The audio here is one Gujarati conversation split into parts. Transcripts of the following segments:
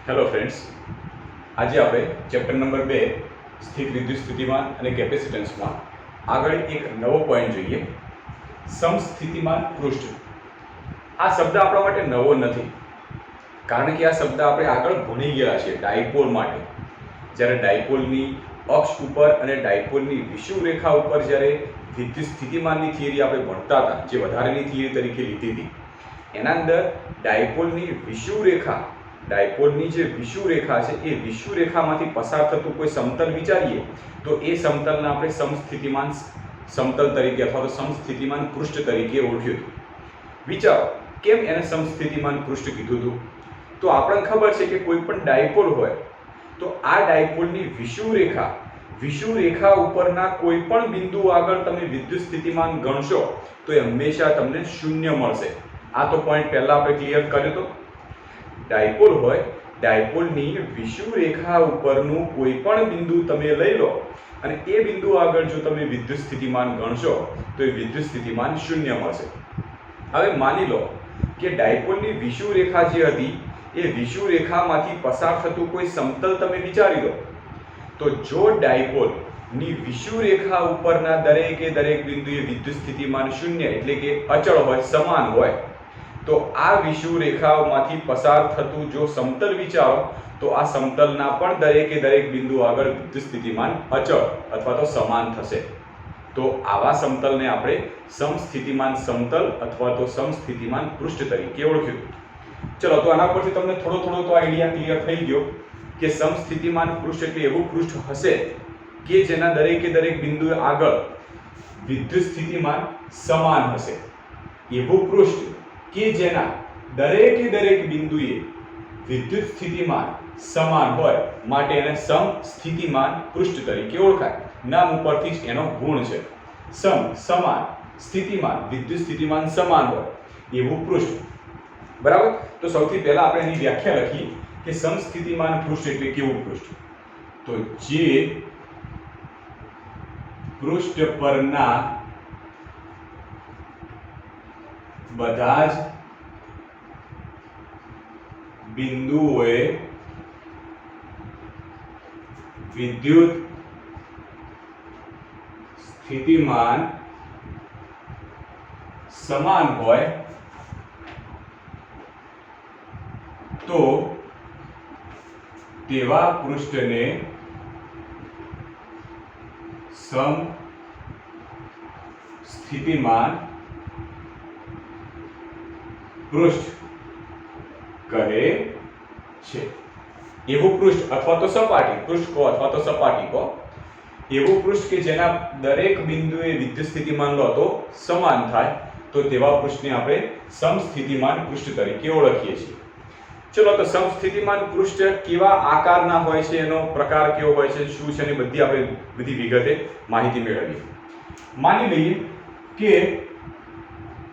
હેલો ફ્રેન્ડ્સ, આજે આપણે ચેપ્ટર નંબર 2 સ્થિત વિદ્યુત સ્થિતિમાન અને કેપેસિટન્સમાં આગળ એક નવો પોઈન્ટ જોઈએ, સમસ્થિતિમાન પૃષ્ઠ. આ શબ્દ આપણા માટે નવો નથી, કારણ કે આ શબ્દ આપણે આગળ ભણી ગયા છીએ ડાયપોલ માટે. જ્યારે ડાયપોલની અક્ષ ઉપર અને ડાયપોલની વિષુવરેખા ઉપર જ્યારે વિદ્યુત સ્થિતિમાનની થિયરી આપણે ભણતા હતા, જે વધારેની થિયરી તરીકે લીધી હતી, એના અંદર ડાયપોલની જે વિષુવરેખા છે એ વિષુવરેખામાંથી પસાર થતું કોઈ સમતલ વિચારીએ તો એ સમતલને આપણે સમસ્થિતિમાન સમતલ તરીકે અથવા તો સમસ્થિતિમાન પૃષ્ઠ તરીકે ઓળખ્યું હતું. વિચારો કેમ એને સમસ્થિતિમાન પૃષ્ઠ કીધું હતું? તો આપણને ખબર છે કે કોઈ પણ ડાયપોલ હોય તો આ ડાયપોલની વિષુવરેખા ઉપરના કોઈ પણ બિંદુ આગળ તમે વિદ્યુત સ્થિતિમાન ગણશો તો એ હંમેશા તમને શૂન્ય મળશે. આ તો પોઈન્ટ પહેલા આપણે ક્લિયર કર્યો હતો. ડાયપોલ હોય, ડાયપોલની વિષુવરેખા ઉપરનું કોઈ પણ બિંદુ તમે લઈ લો અને એ બિંદુ આગળ જો તમે વિદ્યુત સ્થિતિમાન ગણશો તો એ વિદ્યુત સ્થિતિમાન શૂન્ય મળશે. હવે માની લો કે ડાયપોલની વિષુવરેખા જે હતી એ વિષુવરેખામાંથી પસાર થતું કોઈ સમતલ તમે વિચારી લો, તો જો ડાયપોલની વિષુવરેખા ઉપરના દરેકે દરેક બિંદુએ વિદ્યુત સ્થિતિમાન શૂન્ય એટલે કે અચળ હોય, સમાન હોય, તો આ વિષુવરેખાઓમાંથી પસાર થતું જો સમતલ વિચારો તો આ સમતલના પણ દરેકે દરેક બિંદુ આગળ વિદ્યુત સ્થિતિમાન અચળ અથવા તો સમાન થશે. તો આવા સમતલને આપણે સમસ્થિતિમાન સમતલ અથવા તો સમસ્થિતિમાન પૃષ્ઠ તરીકે ઓળખ્યું. ચલો, તો આના પરથી તમને થોડો તો આઈડિયા ક્લિયર થઈ ગયો કે સમસ્થિતિમાન પૃષ્ઠ એટલે એવું પૃષ્ઠ હશે કે જેના દરેકે દરેક બિંદુ આગળ વિદ્યુત સ્થિતિમાન સમાન હશે. એવું પૃષ્ઠ કે જેના દરેકે દરેક બિંદુએ વિદ્યુત સ્થિતિમાન સમાન હોય માટે એને સમસ્થિતિમાન પૃષ્ઠ તરીકે ઓળખાય. નામ ઉપરથી જ એનો ગુણ છે. સમાન, સ્થિતિમાન, વિદ્યુત સ્થિતિમાન સમાન હોય એવું પૃષ્ઠ. બરાબર? તો સૌથી પહેલા આપણે એની વ્યાખ્યા લખીએ કે સમસ્થિતિમાન પૃષ્ઠ એટલે કેવું પૃષ્ઠ? તો જે પૃષ્ઠ પરના બધા જ બિંદુઓએ વિદ્યુત સ્થિતિમાન સમાન હોય તો તેવા પૃષ્ઠને સમસ્થિતિમાન પૃષ્ઠ કહે છે. એવું પૃષ્ઠ અથવા તો સપાટી, પૃષ્ઠ કહો અથવા તો સપાટી કહો, એવું પૃષ્ઠ કે જેના દરેક બિંદુએ વિદ્યુત સ્થિતિમાન લો તો સમાન થાય, તો તેવા પૃષ્ઠને આપણે સમસ્થિતિમાન પૃષ્ઠ તરીકે ઓળખીએ છીએ. ચલો, તો સમસ્થિતિમાન પૃષ્ઠ કેવા આકારના હોય છે, એનો પ્રકાર કેવો હોય છે, શું છે, એની બધી વિગતે માહિતી મેળવીએ. માની લઈએ કે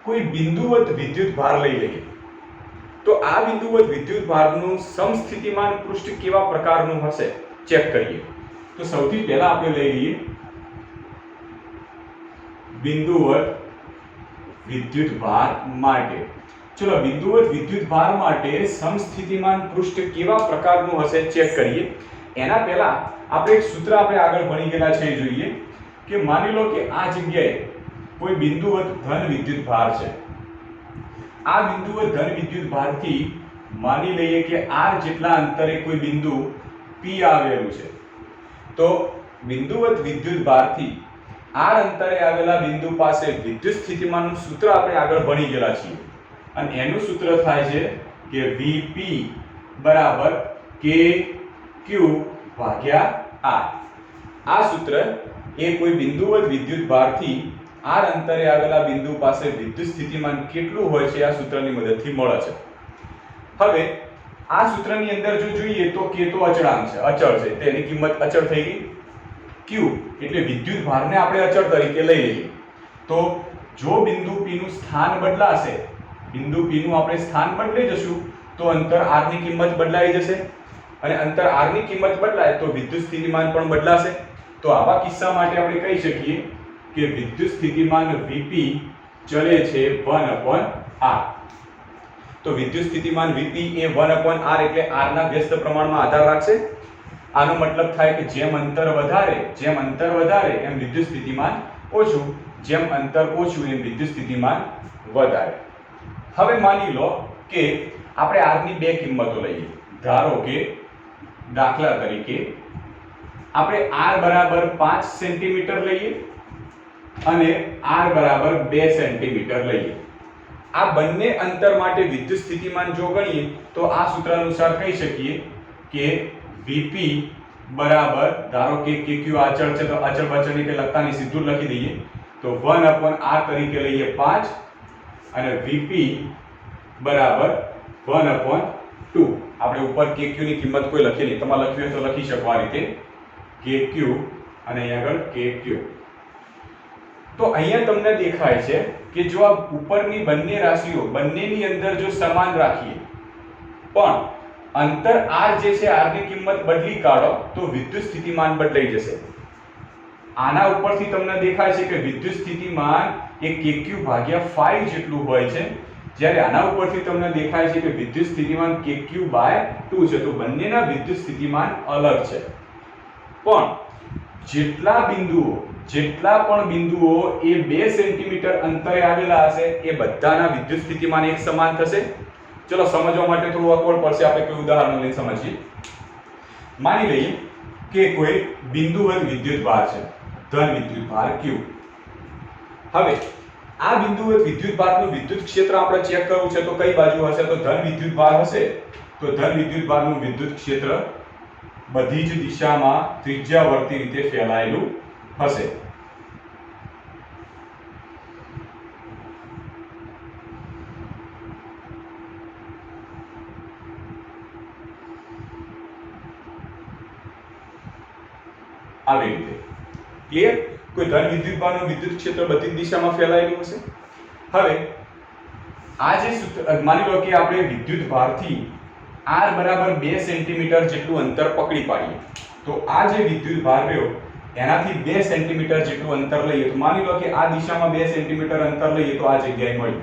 કોઈ બિંદુવત વિદ્યુત ભાર લઈ લઈએ, તો આ બિંદુવત વિદ્યુત ભારનું સમસ્થિતિમાન પૃષ્ઠ કેવા પ્રકારનું હશે ચેક કરીએ. તો સૌથી પહેલા આપણે લઈ લઈએ બિંદુવત વિદ્યુત ભાર માટે. ચલો, બિંદુવત વિદ્યુત ભાર માટે સમસ્થિતિમાન પૃષ્ઠ કેવા પ્રકારનું હશે ચેક કરીએ. એના પહેલા આપણે એક સૂત્ર આપણે આગળ ભણી ગયેલા છે એ જોઈએ કે માની લો કે આ જગ્યાએ કોઈ બિંદુવત ધન વિદ્યુત ભાર છે. આ બિંદુવત ધન વિદ્યુત ભારથી માની લઈએ કે r જેટલા અંતરે કોઈ બિંદુ P આવેલું છે. તો બિંદુવત વિદ્યુત ભારથી r અંતરે આવેલા બિંદુ પાસે વિદ્યુત સ્થિતિમાનનું સૂત્ર આપણે આગળ ભણી ગયેલા છીએ અને એનું સૂત્ર થાય છે કે Vp બરાબર kq ભાગ્યા r. આ સૂત્ર એ કોઈ બિંદુવત વિદ્યુત ભારથી r અંતરે આવેલા બિંદુ પાસે વિદ્યુત સ્થિતિમાન કેટલું હોય છે આ સૂત્રની મદદથી મળે છે. હવે આ સૂત્રની અંદર જો જોઈએ તો k તો અચળાંક છે, અચળ છે, તેની કિંમત અચળ થઈ ગઈ. q એટલે વિદ્યુત ભારને આપણે અચળ તરીકે લઈ લઈએ. તો જો બિંદુ p નું સ્થાન બદલાશે, બિંદુ p નું આપણે સ્થાન બદલી જશું તો અંતર r ની કિંમત બદલાઈ જશે અને અંતર r ની કિંમત બદલાય તો વિદ્યુત સ્થિતિમાન પણ બદલાશે. તો આવા કિસ્સા માટે આપણે કહી શકીએ કે વિદ્યુત સ્થિતિમાન Vp ચલે છે 1/r. તો વિદ્યુત સ્થિતિમાન Vp એ 1/r એટલે r ના વ્યસ્ત પ્રમાણમાં આધાર રાખશે. આનો મતલબ થાય કે જેમ અંતર વધારે એમ વિદ્યુત સ્થિતિમાન ઓછું, જેમ અંતર ઓછું એમ વિદ્યુત સ્થિતિમાન વધારે. હવે માની લો કે આપણે r ની બે કિંમતો લઈએ. ધારો કે દાખલા તરીકે આપણે r બરાબર 5 સેન્ટીમીટર લઈએ અને r બરાબર 2 સેન્ટીમીટર લઈએ. આ બંને અંતર માટે વિદ્યુત સ્થિતિમાન જો ગણીએ તો આ સૂત્ર અનુસાર કહી શકીએ કે Vp બરાબર, ધારો કે kq અચળ છે તો અચળ બચળની કે લખતા નહીં, સીધું લખી દઈએ તો 1/r તરીકે લઈએ 5 અને Vp બરાબર 1/2. આપણે ઉપર kq ની કિંમત કોઈ લખી નહીં, તમારે લખવી હોય તો લખી શકો આ રીતે kq અને અહીં આગળ kq. તો અહીંયા તમને દેખાય છે કે જો આ ઉપરની બંને રાશિઓ બંનેની અંદર જો સમાન રાખીએ પણ અંતર r જે છે r ની કિંમત બદલી કાઢો તો વિદ્યુત સ્થિતિમાન બદલાઈ જશે. આના ઉપરથી તમને દેખાય છે કે વિદ્યુત સ્થિતિમાન એ kq ભાગ્યા 5 જેટલું હોય છે, જ્યારે આના ઉપરથી તમને દેખાય છે કે વિદ્યુત સ્થિતિમાન kq/2 છે. તો બંનેના વિદ્યુત સ્થિતિમાન અલગ છે, પણ જેટલા પણ બિંદુઓ એ 2 સેન્ટીમીટર અંતરે આવેલા હશે એ બધાના વિદ્યુત સ્થિતિમાન એક સમાન થશે. ચલો સમજવા માટે થોડું અકવડ પડશે, આપણે કોઈ ઉદાહરણ લઈને સમજીએ. માની લઈએ કે કોઈ બિંદુવત વિદ્યુતભાર છે, ધન વિદ્યુતભાર q. હવે આ બિંદુવત વિદ્યુતભારનું વિદ્યુત ક્ષેત્ર આપણે ચેક કરવું છે તો કઈ બાજુ હશે? તો ધન વિદ્યુતભાર હશે તો ધન વિદ્યુતભારનું વિદ્યુત ક્ષેત્ર બધી જ દિશામાં ત્રિજ્યાવર્તી રીતે ફેલાયેલું હશે. આવી રીતે ક્લિયર? કોઈ ધન વિદ્યુતભારનું વિદ્યુત ક્ષેત્ર બધી જ દિશામાં ફેલાયેલું હશે. હવે આ જે માની લો કે આપણે વિદ્યુતભારથી r બરાબર 2 સેન્ટીમીટર જેટલું અંતર પકડી પાડીએ તો આ જે વિદ્યુતભાર રહ્યો એનાથી 2 સેન્ટીમીટર જેટલું અંતર લઈએ તો માની લો કે આ દિશામાં 2 સેન્ટીમીટર અંતર લઈએ તો આ જગ્યાએ મળ્યું.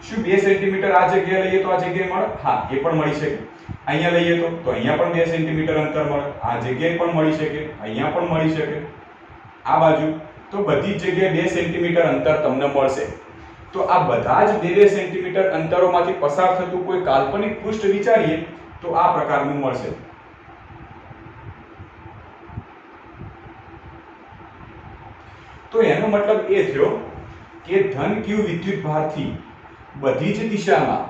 શું 2 સેન્ટીમીટર આ જગ્યાએ લઈએ તો આ જગ્યાએ મળે? હા, એ પણ મળી શકે. અહીંયા લઈએ તો અહીંયા પણ 2 સેન્ટીમીટર અંતર મળે, આ જગ્યાએ પણ મળી શકે, અહીંયા પણ મળી શકે, આ બાજુ તો બધી જ જગ્યાએ 2 સેન્ટીમીટર અંતર તમને મળશે. તો આ બધા જ 2 સેન્ટીમીટર અંતરોમાંથી પસાર થતું કોઈ કાલ્પનિક પૃષ્ઠ વિચારીએ તો આ પ્રકારનું મળશે. તો એનો મતલબ એ થયો કે ધન q વિદ્યુતભારથી બધી જ દિશામાં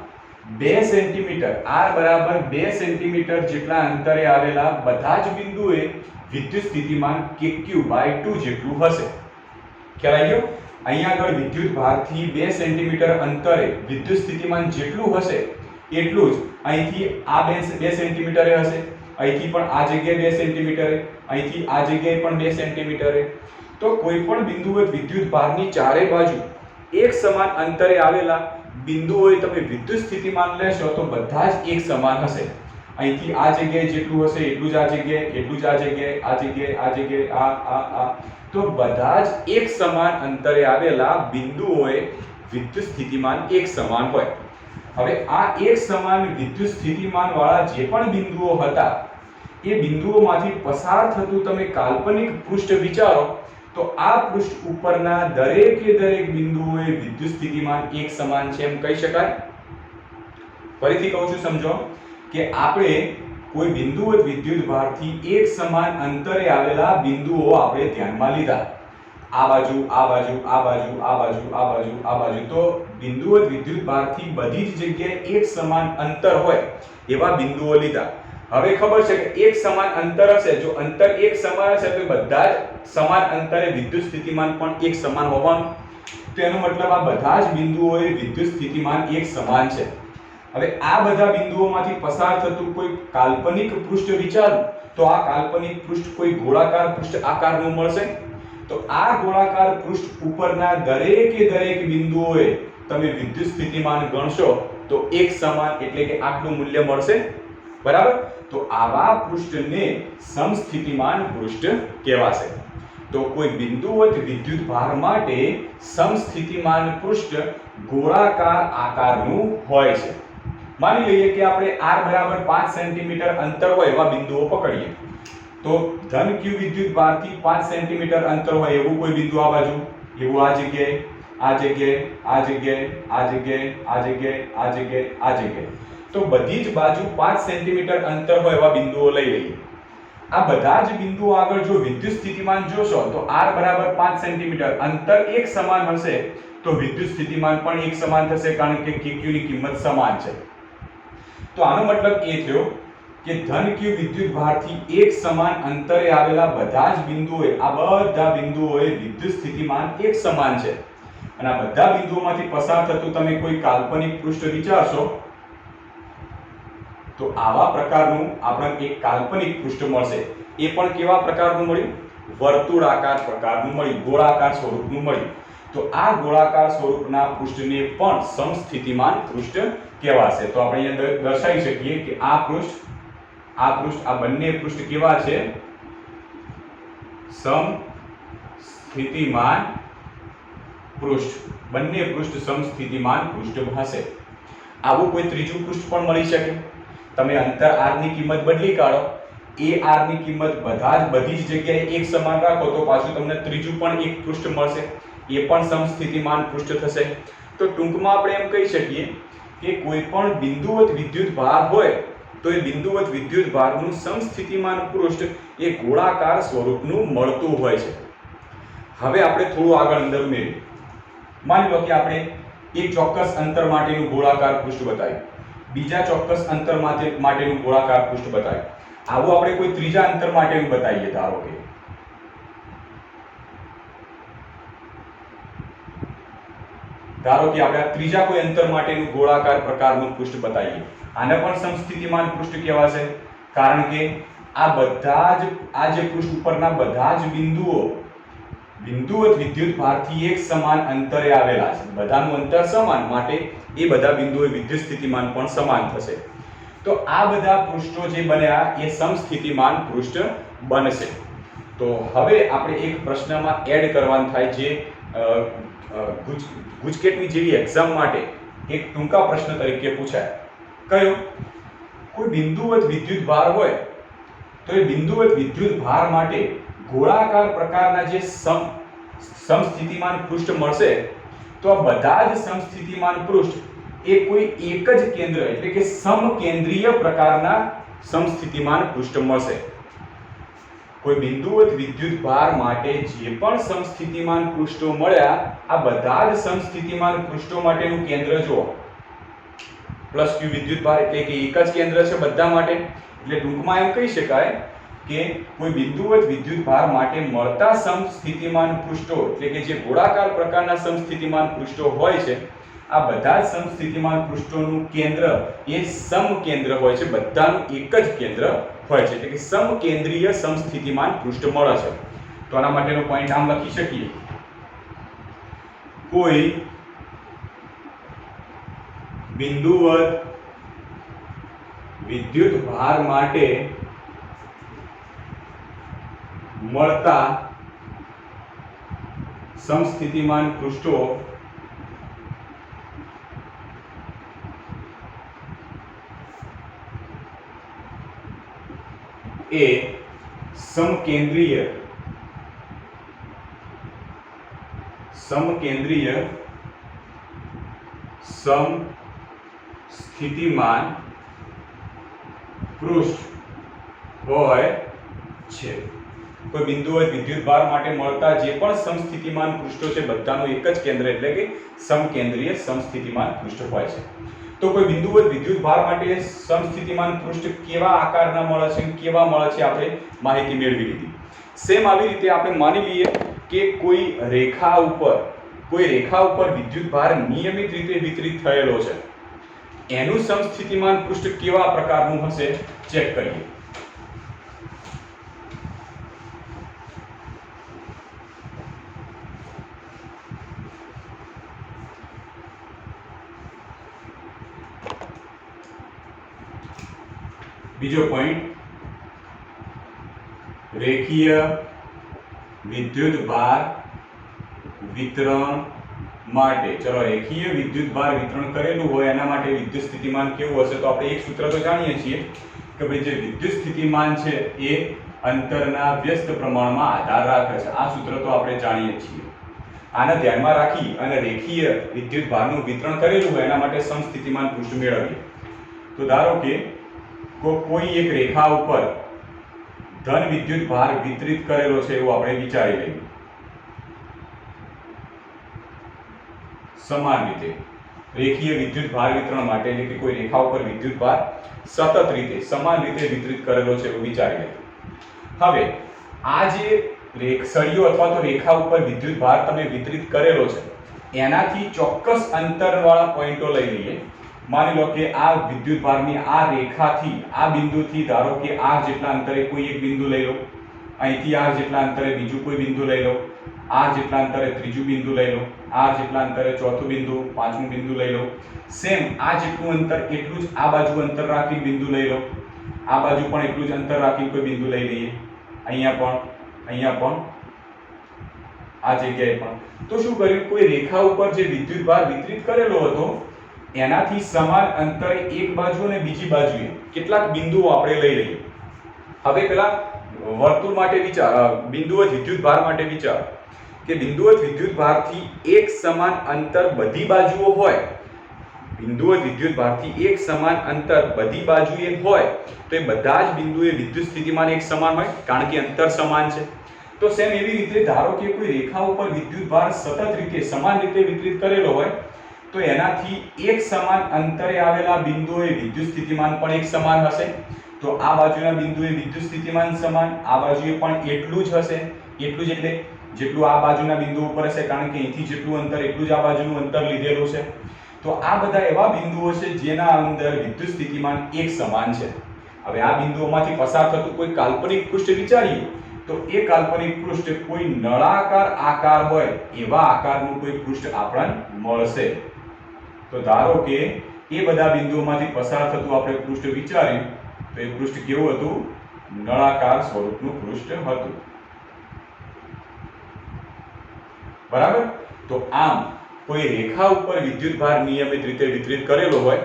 2 સેન્ટીમીટર r બરાબર 2 સેન્ટીમીટર જેટલા અંતરે આવેલા બધા જ બિંદુએ વિદ્યુત સ્થિતિમાન kq/2 જેટલું હશે. ખ્યાલ આવી ગયો? અહીંયા આગળ વિદ્યુતભારથી 2 સેન્ટીમીટર અંતરે વિદ્યુત સ્થિતિમાન જેટલું હશે એટલું જ અહીંથી આ 2 સેન્ટીમીટરે હશે, અહીંથી પણ આ જગ્યાએ 2 સેન્ટીમીટરે, અહીંથી આ જગ્યાએ પણ 2 સેન્ટીમીટરે. તો કોઈ પણ બિંદુએ વિદ્યુતભારની ચારે બાજુ એક સમાન અંતરે આવેલા બિંદુઓએ તમે વિદ્યુત સ્થિતિમાન લેશો તો બધા જ એક સમાન હશે. અહીંથી આ જગ્યાએ જેટલું હશે એટલું જ આ જગ્યાએ, એટલું જ આ જગ્યાએ, આ જગ્યાએ, આ જગ્યાએ, આ તો બધા જ એક સમાન અંતરે આવેલા બિંદુઓએ વિદ્યુત સ્થિતિમાન એક સમાન હોય. હવે આ એક સમાન વિદ્યુત સ્થિતિમાન વાળા જે પણ બિંદુઓ હતા એ બિંદુઓમાંથી પસાર થતું તમે કાલ્પનિક પૃષ્ઠ વિચારો તો આ પૃષ્ઠ ઉપરના દરેકે દરેક બિંદુઓએ વિદ્યુત સ્થિતિમાન એક સમાન છે એમ કહી શકાય. ફરીથી કહું છું, સમજો કે આપણે કોઈ બિંદુવત વિદ્યુતભારથી એક સમાન અંતરે આવેલા બિંદુઓ આપણે ધ્યાનમાં લીધા. આ બાજુ, આ બાજુ, આ બાજુ, આ બાજુ, આ બાજુ, આ બાજુ. તો બિંદુવત વિદ્યુતભારથી બધી જ જગ્યાએ એક સમાન અંતર હોય એવા બિંદુઓ લીધા. હવે ખબર છે કે એક સમાન અંતર હશે, જો અંતર એક સમાન હશે તો બધા જ સમાન અંતરે વિદ્યુત સ્થિતિમાન પણ એક સમાન હોવાનું. તો એનો મતલબ આ બધા જ બિંદુઓએ વિદ્યુત સ્થિતિમાન એક સમાન છે. હવે આ બધા બિંદુઓમાંથી પસાર થતું કોઈ કાલ્પનિક પૃષ્ઠ વિચારો તો આ કાલ્પનિક પૃષ્ઠ કોઈ ગોળાકાર પૃષ્ઠ આકારનું મળશે. તો આ ગોળાકાર પૃષ્ઠ ઉપરના દરેકે દરેક બિંદુઓએ તમે વિદ્યુત સ્થિતિમાન ગણશો તો એક સમાન એટલે કે આટલું મૂલ્ય મળશે. બરાબર? તો આવા પૃષ્ઠને સમસ્થિતિમાન પૃષ્ઠ કહેવાશે. તો કોઈ બિંદુવત વિદ્યુતભાર માટે સમસ્થિતિમાન પૃષ્ઠ ગોળાકાર આકારનું હોય છે. માની લઈએ કે આપણે r બરાબર 5 સેન્ટીમીટર અંતર હોય એવા બિંદુઓ પકડીએ તો ધન q વિદ્યુત ભારથી 5 સેન્ટીમીટર અંતર હોય એવું કોઈ બિંદુ આ બાજુ, એવું આ જગ્યાએ, આ જગ્યાએ, આ જગ્યાએ, આ જગ્યાએ, આ જગ્યાએ, આ જગ્યાએ, આ જગ્યાએ, તો બધી જ બાજુ 5 સેન્ટીમીટર અંતર હોય એવા બિંદુઓ લઈ લઈએ. આ બધા જ બિંદુઓ આગળ જો વિદ્યુત સ્થિતિમાન જોશો તો r બરાબર 5 સેન્ટીમીટર અંતર એક સમાન હશે તો વિદ્યુત સ્થિતિમાન પણ એક સમાન થશે કારણ કે kq ની કિંમત સમાન છે. તો આનો મતલબ એ થયો કે ધન q વિદ્યુત ભારથી એક સમાન અંતરે આવેલા બધા જ બિંદુઓએ, આ બધા બિંદુઓએ વિદ્યુત સ્થિતિમાન એક સમાન છે. અને આ બધા બિંદુઓમાંથી પસાર થતું તમે કોઈ કાલ્પનિક પૃષ્ઠ વિચારશો તો આવા પ્રકારનું આપણને એક કાલ્પનિક પૃષ્ઠ મળશે. એ પણ કેવા પ્રકારનું મળ્યું? વર્તુળાકાર પ્રકારનું મળ્યું, ગોળાકાર સ્વરૂપનું મળ્યું. તો આ ગોળાકાર સ્વરૂપના પૃષ્ઠને પણ સમસ્થિતિમાન પૃષ્ઠ કહેવાશે. તો આપણે અહીંયા દર્શાવી શકીએ કે આ પૃષ્ઠ, આ બંને પૃષ્ઠ કેવા છે? સમસ્થિતિમાન પૃષ્ઠ. બંને પૃષ્ઠ સમસ્થિતિમાન પૃષ્ઠ હશે. આવું કોઈ ત્રીજું પૃષ્ઠ પણ મળી શકે. તમે અંતર r ની કિંમત બદલી કાઢો, એ r ની કિંમત બધી જ જગ્યાએ એક સમાન રાખો તો પાછું તમને ત્રીજું પણ એક પૃષ્ઠ મળશે, એ પણ સમસ્થિતિમાન પૃષ્ઠ થશે. તો ટૂંકમાં આપણે એમ કહી શકીએ કે કોઈ પણ બિંદુવત વિદ્યુત ભાર હોય તો એ બિંદુવત વિદ્યુત ભારનું સમસ્થિતિમાન પૃષ્ઠ એ ગોળાકાર સ્વરૂપનું મળતું હોય છે. હવે આપણે થોડું આગળ અંદર ઉમેરીએ. માની લો કે આપણે એક ચોક્કસ અંતર માટેનું ગોળાકાર પૃષ્ઠ બતાવ્યું, બીજા ચોક્કસ અંતર માટેનું ગોળાકાર પૃષ્ઠ બતાવ્યું. આવું આપણે કોઈ ત્રીજા અંતર માટેનું બતાવીએ. ધારો કે આપણે ત્રીજા કોઈ અંતર માટેનું ગોળાકાર પ્રકારનું પૃષ્ઠ બતાવીએ. આને પણ સમસ્થિતિમાન પૃષ્ઠ કહેવાશે કારણ કે આ જે પૃષ્ઠ ઉપરના બધા જ બિંદુઓ બિંદુવત વિદ્યુત ભારથી એક સમાન અંતરે આવેલા છે. બધાનું અંતર સમાન, માટે એ બધા બિંદુઓએ વિદ્યુત સ્થિતિમાન પણ સમાન થશે. તો આ બધા પૃષ્ઠો જે બન્યા એ સમસ્થિતિમાન પૃષ્ઠ બનશે. તો હવે આપણે એક પ્રશ્નમાં એડ કરવાનું થાય જે ગુજકેટની જેવી એક્ઝામ માટે એક ટૂંકા પ્રશ્ન તરીકે પૂછાય. કયો? કોઈ બિંદુવત વિદ્યુત ભાર હોય તો એ બિંદુવત વિદ્યુત ભાર માટે ગોળાકાર પ્રકારના જે સમસ્થિતિમાન પૃષ્ઠ મળશે તો આ બધા જ સમસ્થિતિમાન પૃષ્ઠ એ કોઈ એક જ કેન્દ્ર એટલે કે સમકેન્દ્રીય પ્રકારના સમસ્થિતિમાન પૃષ્ઠ મળશે. કોઈ બિંદુવત વિદ્યુત ભાર માટે જે પણ સમસ્થિતિમાન પૃષ્ઠો મળ્યા આ બધા જ સમસ્થિતિમાન પૃષ્ઠો માટેનું કેન્દ્ર જુઓ. પ્લસ q વિદ્યુત ભાર એટલે કે એક જ કેન્દ્ર છે બધા માટે. એટલે ટૂંકમાં એમ કહી શકાય કે કોઈ બિંદુવત વિદ્યુત ભાર માટે મળતા સમસ્થિતિમાન પૃષ્ઠો એટલે કે જે ગોળાકાર પ્રકારના સમસ્થિતિમાન પૃષ્ઠો હોય છે આ બધા જ સમસ્થિતિમાન પૃષ્ઠોનું કેન્દ્ર એ સમકેન્દ્ર હોય છે. બધાનું એક જ કેન્દ્ર હોય છે એટલે કે સમકેન્દ્રીય સમસ્થિતિમાન પૃષ્ઠ મળે છે. તો આના માટેનો પોઈન્ટ આમ લખી શકીએ, કોઈ બિંદુવત વિદ્યુત ભાર માટે મળતા સમસ્થિતિમાન પૃષ્ઠો એ સમકેન્દ્રીય સમસ્થિતિમાન પૃષ્ઠ હોય છે. કોઈ બિંદુવત વિદ્યુત ભાર માટે મળતા જે પણ સમસ્થિતિમાન પૃષ્ઠો છે બધાનું એક જ કેન્દ્ર એટલે કે સમકેન્દ્રીય સમસ્થિતિમાન પૃષ્ઠ હોય છે. તો કોઈ બિંદુવત વિદ્યુત ભાર માટે સમસ્થિતિમાન પૃષ્ઠ કેવા આકારના મળે છે, કેવા મળે છે આપણે માહિતી મેળવી લીધી. સેમ આવી રીતે આપણે માની લઈએ કે કોઈ રેખા ઉપર વિદ્યુત ભાર નિયમિત રીતે વિતરિત થયેલો છે. એનું સમસ્થિતિમાન પૃષ્ઠ કેવા પ્રકારનું હશે ચેક કરીએ. બીજો પોઈન્ટ, રેખીય વિદ્યુત ભાર વિતરણ માટે ચલો રેખીય વિદ્યુતભાર વિતરણ કરેલું હોય એના માટે વિદ્યુત સ્થિતિમાન કેવું હશે? તો આપણે એક સૂત્ર તો જાણીએ છીએ કે ભાઈ જે વિદ્યુત સ્થિતિમાન છે એ અંતરના વ્યસ્ત પ્રમાણમાં આધાર રાખે છે. આ સૂત્ર તો આપણે જાણીએ છીએ. આને ધ્યાનમાં રાખી અને રેખીય વિદ્યુતભારનું વિતરણ કરેલું હોય એના માટે સમસ્થિતિમાન પૃષ્ઠ મેળવીએ. તો ધારો કે કોઈ એક રેખા ઉપર ધન વિદ્યુતભાર વિતરિત કરેલો છે એવું આપણે વિચારી લઈએ. સમાન રીતે રેખીય વિદ્યુતભાર વિતરણ માટે એટલે કે કોઈ રેખા ઉપર વિદ્યુતભાર સતત રીતે સમાન રીતે વિતરિત કરેલો છે એવું વિચારી લઈએ. હવે આ જે સળીઓ અથવા તો રેખા ઉપર વિદ્યુતભાર તમે વિતરિત કરેલો છે એનાથી ચોક્કસ અંતરવાળા પોઈન્ટો લઈ લઈએ. માની લો કે આ વિદ્યુતભારની આ રેખાથી આ બિંદુથી ધારો કે r જેટલા અંતરે કોઈ એક બિંદુ લઈ લો, અહીંથી r જેટલા અંતરે બીજું કોઈ બિંદુ લઈ લો, r જેટલા અંતરે ત્રીજું બિંદુ લઈ લો, r જેટલા અંતરે ચોથું બિંદુ, પાંચમું બિંદુ લઈ લો. સેમ આ જેટલું અંતર એટલું જ આ બાજુ અંતર રાખીને બિંદુ લઈ લો, આ બાજુ પણ એટલું જ અંતર રાખીને કોઈ બિંદુ લઈ લઈએ, અહીંયા પણ આ જગ્યાએ પણ. તો શું કર્યું? કોઈ રેખા ઉપર જે વિદ્યુતભાર વિતરિત કરેલો હતો એનાથી સમાન અંતરે એક બાજુ અને બીજી બાજુએ કેટલાક બિંદુઓ આપણે લઈ લઈએ. હવે પેલા વર્તુળ માટે વિચાર, બિંદુવત વિદ્યુતભાર માટે વિચાર કે બિંદુવત વિદ્યુતભારથી એક સમાન અંતર બધી બાજુઓ હોય, બિંદુવત વિદ્યુતભારથી એક સમાન અંતર બધી બાજુએ હોય તો એ બધા જ બિંદુએ વિદ્યુત સ્થિતિમાન એક સમાન હોય કારણ કે અંતર સમાન છે. તો સેમ એવી રીતે ધારો કે કોઈ રેખા ઉપર વિદ્યુતભાર સતત રીતે સમાન રીતે વિતરિત કરેલો હોય તો એનાથી એક સમાન અંતરે આવેલા બિંદુએ વિદ્યુત સ્થિતિમાન પણ એક સમાન હશે. તો આ બાજુના બિંદુએ વિદ્યુત સ્થિતિમાન સમાન, આ બાજુએ પણ એટલું જ હશે. એટલું જ એટલે જેટલું આ બાજુના બિંદુ ઉપર હશે કારણ કે અહીંથી જેટલું અંતર એટલું જ આ બાજુનું અંતર લીધેલું છે. તો આ બધા એવા બિંદુઓ છે જેના અંદર વિદ્યુત સ્થિતિમાન એક સમાન છે. હવે આ બિંદુઓમાંથી પસાર થતું કોઈ કાલ્પનિક પૃષ્ઠ વિચારીએ તો એ કાલ્પનિક પૃષ્ઠ કોઈ નળાકાર આકાર હોય એવા આકારનું કોઈ પૃષ્ઠ આપણને મળશે. તો ધારો કે એ બધા બિંદુઓમાંથી પસાર થતું આપણે પૃષ્ઠ વિચાર્યું તો એ પૃષ્ઠ કેવું હતું? નળાકાર સ્વરૂપનું પૃષ્ઠ હતું. બરાબર? તો આમ કોઈ રેખા ઉપર વિદ્યુતભાર નિયમિત રીતે વિતરિત કરેલો હોય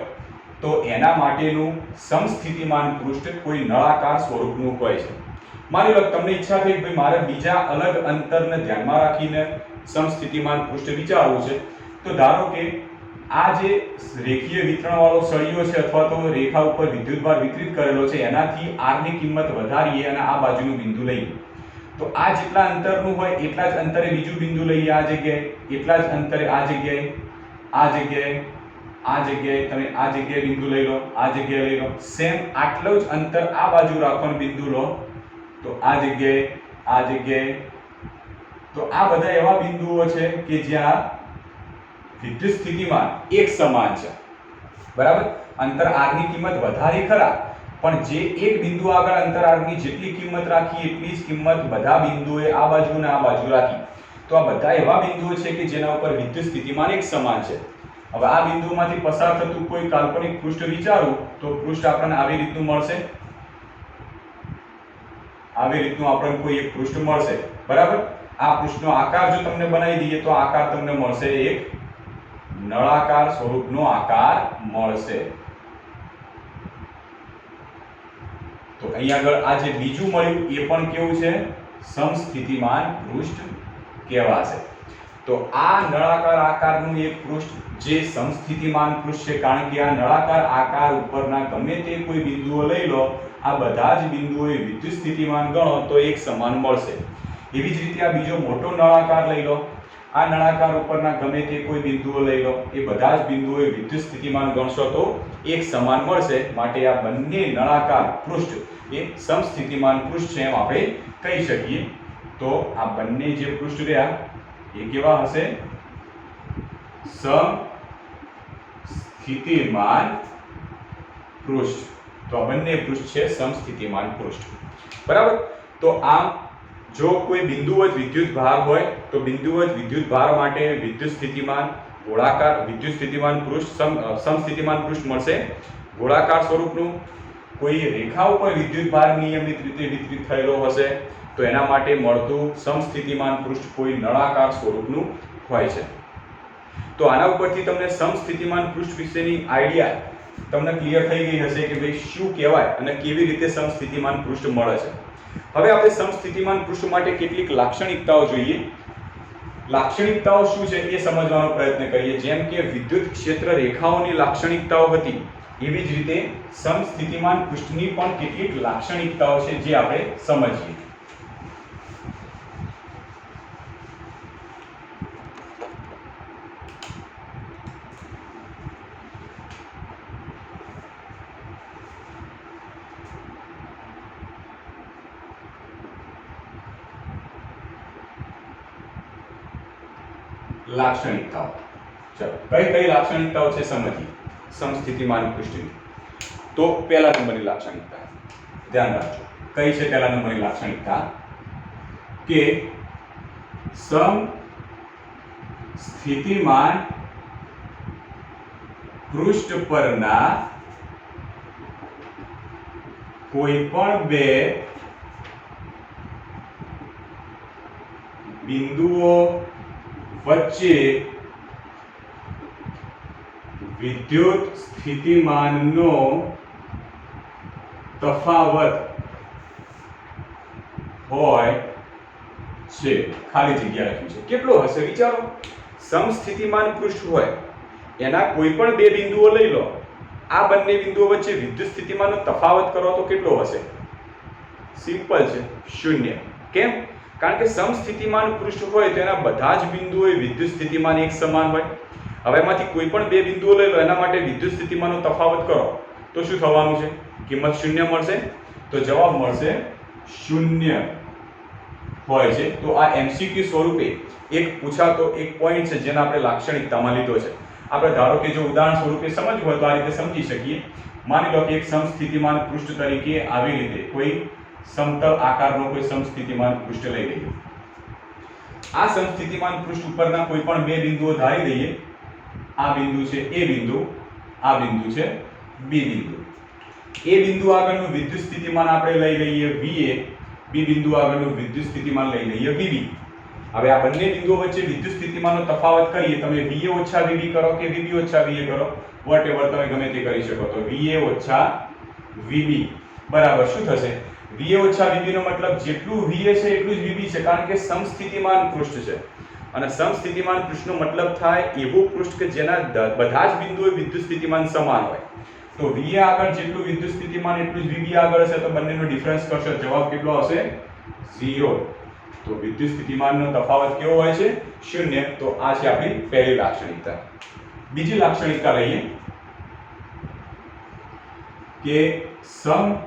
તો એના માટેનું સમસ્થિતિમાન પૃષ્ઠ કોઈ નળાકાર સ્વરૂપનું હોય છે. માની લો તમને ઈચ્છા થઈ કે મારે બીજા અલગ અંતરને ધ્યાનમાં રાખીને સમસ્થિતિમાન પૃષ્ઠ વિચારવું છે. તો ધારો કે આ જે રેખીય વિતરણવાળો સળિયો છે અથવા તો રેખા ઉપર વિદ્યુતભાર વિતરિત કરેલો છે એનાથી r ની કિંમત વધારીએ અને આ બાજુનું બિંદુ લઈએ. તો આ જેટલા અંતરનું હોય એટલા જ અંતરે બીજું બિંદુ લઈએ આ જગ્યાએ, એટલા જ અંતરે આ જગ્યાએ, આ જગ્યાએ, આ જગ્યાએ, તમે આ જગ્યાએ બિંદુ લઈ લો, આ જગ્યાએ લઈ લો. સેમ આટલું જ અંતર આ બાજુ રાખવાનું બિંદુ લો તો આ જગ્યાએ, આ જગ્યાએ. તો આ બધા એવા બિંદુઓ છે કે જ્યાં વિદ્યુત સ્થિતિમાન એક સમાન છે. બરાબર? અંતર r ની કિંમત વધારે ખરા પણ જે એક બિંદુ આગળ અંતર r ની જેટલી કિંમત રાખી એટલી જ કિંમત બધા બિંદુઓએ આ બાજુ અને આ બાજુ રાખી. તો આ બધા એવા બિંદુઓ છે કે જેના ઉપર વિદ્યુત સ્થિતિમાન એક સમાન છે. હવે આ બિંદુઓમાંથી પસાર થતું કોઈ કાલ્પનિક પૃષ્ઠ વિચારું તો પૃષ્ઠ આપણને આવી રીતનું મળશે. આવી રીતનું આપણને કોઈ એક પૃષ્ઠ મળશે. બરાબર? આ પૃષ્ઠનો આકાર જો તમને બનાવી દઈએ તો આકાર તમને મળશે એક નળાકાર સ્વરૂપનો આકાર મળશે. તો અહીંયા આગળ આ જે બીજું મળ્યું એ પણ કેવું છે? સમસ્થિતિમાન પૃષ્ઠ કહેવાશે. તો આ નળાકાર આકારનું એક પૃષ્ઠ જે સમસ્થિતિમાન પૃષ્ઠ છે કારણ કે આ નળાકાર આકાર ઉપરના ગમે તે કોઈ બિંદુઓ લઈ લો, આ બધા જ બિંદુઓએ વિદ્યુત સ્થિતિમાન ગણો તો એક સમાન મળશે. એવી જ રીતે આ બીજો મોટો નળાકાર લઈ લો, આ નળાકાર ઉપરના ગમે તે કોઈ બિંદુઓ લઈ લો, એ બધા જ બિંદુઓએ વિદ્યુત સ્થિતિમાન ગણશો તો એક સમાન મળશે. માટે આ બંને નળાકાર પૃષ્ઠ એ સમસ્થિતિમાન પૃષ્ઠ છે એમ આપણે કહી શકીએ. તો આ બંને જે પૃષ્ઠ રહ્યા એ કેવા હશે? સમસ્થિતિમાન પૃષ્ઠ. તો આ બંને પૃષ્ઠ છે સમસ્થિતિમાન પૃષ્ઠ. બરાબર? તો આમ જો કોઈ બિંદુવત વિદ્યુતભાર હોય તો બિંદુવત વિદ્યુતભાર માટે વિદ્યુત સ્થિતિમાન ગોળાકાર વિદ્યુત સ્થિતિમાન પૃષ્ઠ સમસ્થિતિમાન પૃષ્ઠ મળશે ગોળાકાર સ્વરૂપનું. કોઈ રેખા ઉપર વિદ્યુતભાર નિયમિત રીતે વિતરિત થયેલો હશે તો એના માટે મળતું સમસ્થિતિમાન પૃષ્ઠ કોઈ નળાકાર સ્વરૂપનું હોય છે. તો આના ઉપરથી તમને સમસ્થિતિમાન પૃષ્ઠ વિશેની આઈડિયા તમને ક્લિયર થઈ ગઈ હશે કે ભાઈ શું કહેવાય અને કેવી રીતે સમસ્થિતિમાન પૃષ્ઠ મળે છે. હવે આપણે સમસ્થિતિમાન પૃષ્ઠ માટે કેટલીક લાક્ષણિકતાઓ જોઈએ. લાક્ષણિકતાઓ શું છે એ સમજવાનો પ્રયત્ન કરીએ. જેમ કે વિદ્યુત ક્ષેત્ર રેખાઓની લાક્ષણિકતાઓ હતી, એવી જ રીતે સમસ્થિતિમાન પૃષ્ઠની પણ કેટલીક લાક્ષણિકતાઓ છે જે આપણે સમજીએ. લાક્ષણિકતાઓ, ચલો કઈ કઈ લાક્ષણિકતાઓ છે સમજીએ સમસ્થિતિમાન પૃષ્ઠની. તો પહેલા નંબરની લાક્ષણિકતા ધ્યાન રાખજો. કઈ છે પહેલા નંબરની લાક્ષણિકતા? કે સમસ્થિતિમાન પૃષ્ઠ પરના કોઈ પણ બે બિંદુઓ વચ્ચે વિદ્યુત સ્થિતિમાનનો તફાવત હોય છે. ખાલી જગ્યા લખ્યું છે. કેટલો હશે વિચારો. સમસ્થિતિમાન પૃષ્ઠ હોય, એના કોઈ પણ બે બિંદુઓ લઈ લો, આ બંને બિંદુઓ વચ્ચે વિદ્યુત સ્થિતિમાનનો તફાવત કરો તો કેટલો હશે? સિમ્પલ છે, 0. કેમ? કારણ કે સમસ્થિતિમાન પૃષ્ઠ હોય તો એના બધા જ બિંદુઓએ વિદ્યુત સ્થિતિમાન એક સમાન હોય. હવે એમાંથી કોઈ પણ બે બિંદુઓ લઈ લો, એના માટે વિદ્યુત સ્થિતિમાનનો તફાવત કરો તો શું થવાનું છે? કિંમત 0 મળશે. તો જવાબ મળશે 0 હોય છે. તો આ એમસીક્યુ સ્વરૂપે એક પૂછાતો એક પોઈન્ટ છે જેને આપણે લાક્ષણિકતામાં લીધો છે. આપણે ધારો કે જો ઉદાહરણ સ્વરૂપે સમજવું હોય તો આ રીતે સમજી શકીએ. માની લો કે એક સમસ્થિતિમાન પૃષ્ઠ તરીકે આવી રીતે કોઈ સમતલ આકારનો કોઈ સમસ્થિતિમાન પૃષ્ઠ લઈ લઈએ. આ સમસ્થિતિમાન પૃષ્ઠ ઉપરના કોઈ પણ બે બિંદુઓ ધારી દઈએ. આ બિંદુ છે A બિંદુ, આ બિંદુ છે B બિંદુ. A બિંદુ આગળનું વિદ્યુત સ્થિતિમાન આપણે લઈ લઈએ VA, B બિંદુ આગળનું વિદ્યુત સ્થિતિમાન લઈ લઈએ VB. હવે આ બંને બિંદુઓ વચ્ચે વિદ્યુત સ્થિતિમાનનો તફાવત કરીએ. તમે VA ઓછા VB કરો કે VB ઓછા VA કરો, વોટએવર તમે ગમે તે કરી શકો. તો VA ઓછા VB બરાબર શું થશે? VA ઓછા VB નો મતલબ જેટલું VA છે એટલું જ VB છે, કારણ કે સમસ્થિતિમાન પૃષ્ઠ છે. અને સમસ્થિતિમાન પૃષ્ઠનો મતલબ થાય એવું પૃષ્ઠ કે જેના બધા જ બિંદુએ વિદ્યુત સ્થિતિમાન સમાન હોય. તો VA આગળ જેટલું વિદ્યુત સ્થિતિમાન એટલું જ VB આગળ હશે, તો બંનેનો ડિફરન્સ કરશો, જવાબ કેટલો હશે? 0. તો વિદ્યુત સ્થિતિમાનનો તફાવત કેવો હોય છે? 0. તો આ છે આપણી પહેલી લાક્ષણિકતા. બીજી લાક્ષણિકતા લઈએ કે સમસ્થિતિમાન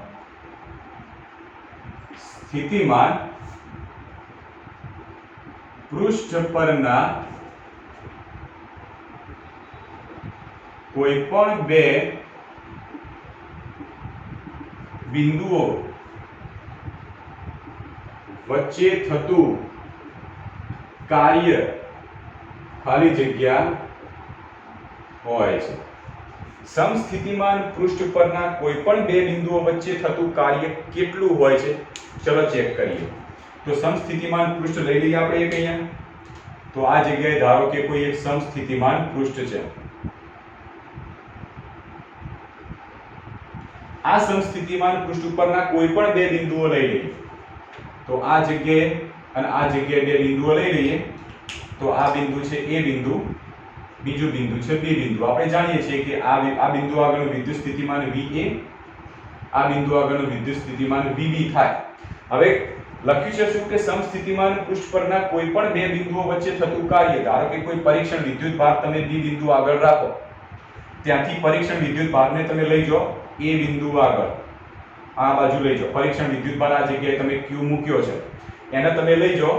પૃષ્ઠ પરના કોઈ પણ બે બિંદુઓ વચ્ચે થતું કાર્ય ખાલી જગ્યા હોય છે. સમસ્થિતિમાન પૃષ્ઠ પરના કોઈ પણ બે બિંદુઓ વચ્ચે થતું કાર્ય કેટલું હોય છે? ચલો ચેક કરીએ. તો સમસ્થિતિમાન પૃષ્ઠ લઈ લઈએ આપણે એક અહીંયા. તો આ જગ્યાએ ધારો કે કોઈ એક સમસ્થિતિમાન પૃષ્ઠ છે. આ સમસ્થિતિમાન પૃષ્ઠ ઉપરના કોઈ પણ બે બિંદુઓ લઈ લઈએ. તો આ જગ્યાએ અને આ જગ્યાએ બે બિંદુઓ લઈ લઈએ. તો આ બિંદુ છે A બિંદુ, બીજું બિંદુ છે B બિંદુ. આપણે જાણીએ છીએ કે આ બિંદુ આગળનું વિદ્યુત સ્થિતિમાન VA, આ બિંદુ આગળનું વિદ્યુત સ્થિતિમાન VB થાય. હવે લખ્યું છે શું કે સમસ્થિતિમાન પૃષ્ઠ પરના કોઈ પણ બે બિંદુઓ વચ્ચે થતું કાર્ય, ધારો કે કોઈ પરીક્ષણ વિદ્યુત ભાર તમે B બિંદુ આગળ રાખો, ત્યાંથી પરીક્ષણ વિદ્યુત ભારને તમે લઈ જાઓ A બિંદુ આગળ, આ બાજુ લઈ જાઓ. પરીક્ષણ વિદ્યુત ભાર આ જગ્યાએ તમે Q મૂક્યો છે, એને તમે લઈ જાઓ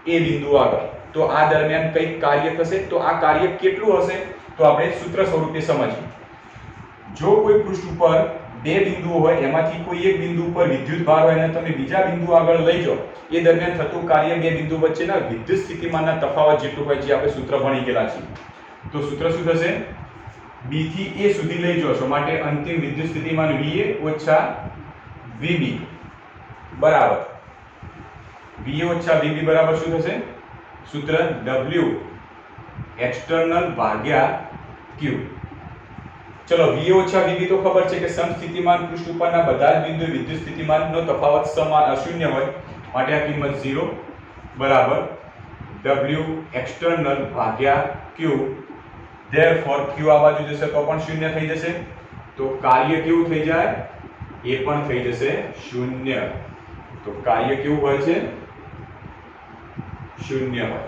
A બિંદુ આગળ. તો આ દરમિયાન કઈક કાર્ય થશે. તો આ કાર્ય કેટલું હશે? તો આપણે સૂત્ર સ્વરૂપે સમજીએ. જો કોઈ પૃષ્ઠ ઉપર બે બિંદુઓ હોય, એમાંથી કોઈ એક બિંદુ ઉપર વિદ્યુત ભાર હોય અને તમે બીજા બિંદુ આગળ લઈ જાઓ, એ દરમિયાન થતું કાર્ય બે બિંદુ વચ્ચેના વિદ્યુત સ્થિતિમાનના તફાવત જેટલું હોય, જે આપણે સૂત્ર ભણી ગયેલા છીએ. તો સૂત્ર શું થશે? B થી A સુધી લઈ જાઓ છો માટે અંતિમ વિદ્યુત સ્થિતિમાન VA ઓછા VB બરાબર VA ઓછા VB બરાબર શું થશે? સૂત્ર W एक्सटर्नल भाग्या क्यू। चलो V ઓછા VB તો ખબર છે કે સમસ્થિતિમાન પૃષ્ઠ ઉપરના બધા જ બિંદુએ વિદ્યુત સ્થિતિમાનનો તફાવત સમાન શૂન્ય હોય, માટે આ કિંમત 0 બરાબર W external ભાગ્યા Q। therefore Q આ બાજુ જશે તો પણ શૂન્ય થઈ જશે, તો કાર્ય કેવું થઈ જાય, એ પણ થઈ જશે શૂન્ય। તો કાર્ય કેવું હોય છે, શૂન્ય હોય।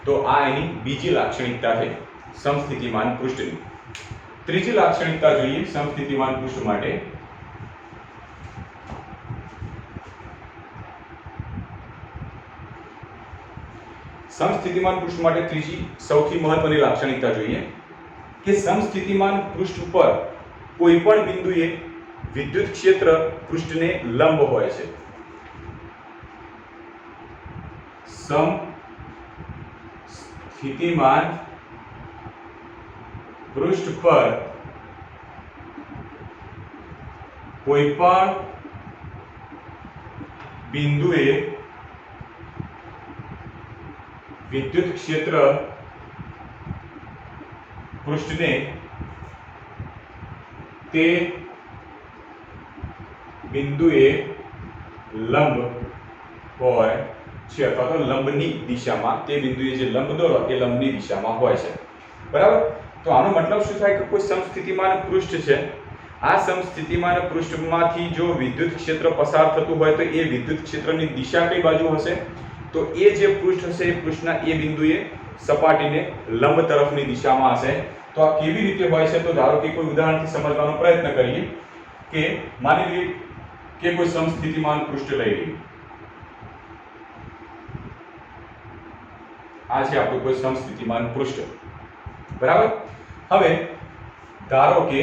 તો આ એની બીજી લાક્ષણિકતા થઈ સમસ્થિતિમાન પૃષ્ઠની। ત્રીજી લાક્ષણિકતા જોઈએ સમસ્થિતિમાન પૃષ્ઠ માટે। સમસ્થિતિમાન પૃષ્ઠ માટે ત્રીજી સૌથી મહત્વની લાક્ષણિકતા જોઈએ કે સમસ્થિતિમાન પૃષ્ઠ ઉપર કોઈપણ બિંદુએ વિદ્યુત ક્ષેત્ર પૃષ્ઠને લંબ હોય છે। समस्थितिमान पृष्ठ पर कोईपण बिंदुए विद्युत क्षेत्र पृष्ठ ने ते बिंदुए लंब होय છે, અથવા તો લંબની દિશામાં તે બિંદુએ જે લંબ દોરો એ લંબની દિશામાં હોય છે, બરાબર। તો આનો મતલબ શું થાય કે કોઈ સમસ્થિતિમાન પૃષ્ઠ છે, આ સમસ્થિતિમાન પૃષ્ઠમાંથી જો વિદ્યુત ક્ષેત્ર પસાર થતું હોય તો એ વિદ્યુત ક્ષેત્રની દિશા કઈ બાજુ હશે, તો એ જે પૃષ્ઠ હશે એ પૃષ્ઠના એ બિંદુએ સપાટીને લંબ તરફની દિશામાં હશે। તો આ કેવી રીતે હોય છે, તો ધારો કે કોઈ ઉદાહરણથી સમજવાનો પ્રયત્ન કરીએ કે માની લઈએ કે કોઈ સમસ્થિતિમાન પૃષ્ઠ લઈ લઈએ, આ છે આપણું કોઈ સમસ્થિતિમાન પૃષ્ઠ, બરાબર। હવે ધારો કે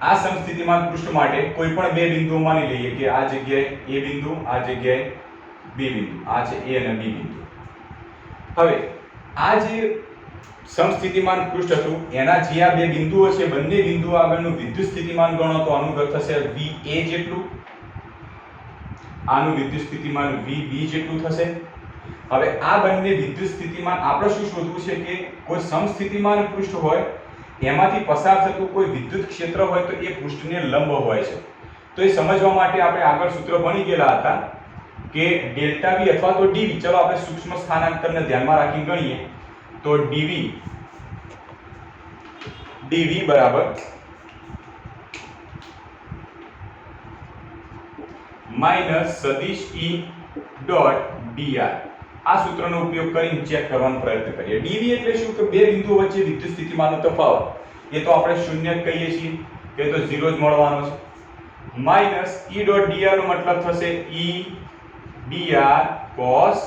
આ સમસ્થિતિમાન પૃષ્ઠ માટે કોઈ પણ બે બિંદુઓ માની લઈએ કે આ જગ્યાએ A બિંદુ, આ જગ્યાએ B બિંદુ, આ છે A અને B બિંદુ। હવે આ જે સમસ્થિતિમાન પૃષ્ઠ હતું એના જે આ બે બિંદુઓ છે, બંને બિંદુઓ આગળનું વિદ્યુત સ્થિતિમાન ગણો તો આનું થશે VA જેટલું, આનું વિદ્યુત સ્થિતિમાન VB જેટલું થશે। હવે આ બંને વિદ્યુત સ્થિતિમાન આપણે શું શોધવું છે કે કોઈ સમસ્થિતિમાન પૃષ્ઠ હોય એમાંથી પસાર થતું કોઈ વિદ્યુત ક્ષેત્ર હોય તો એ પૃષ્ઠને લંબ હોય છે। તો એ સમજવા માટે આપણે આગળ સૂત્ર ભણી ગયેલા હતા કે ડેલ્ટા V અથવા તો dV, ચલો આપણે સૂક્ષ્મ સ્થાનાંતરને ધ્યાનમાં રાખીને ગણીએ તો dV બરાબર માઈનસ સદિશ E ડોટ dr। આ સૂત્રનો ઉપયોગ કરીને ચેક કરવાનો પ્રયત્ન કરીએ। dV એટલે શું કે બે બિંદુઓ વચ્ચે વિદ્યુત સ્થિતિમાનનો તફાવત, એ તો આપણે શૂન્ય કહીએ છીએ કે તો 0 જ મળવાનો છે, માઈનસ E ડોટ dr નો મતલબ થશે E dr cos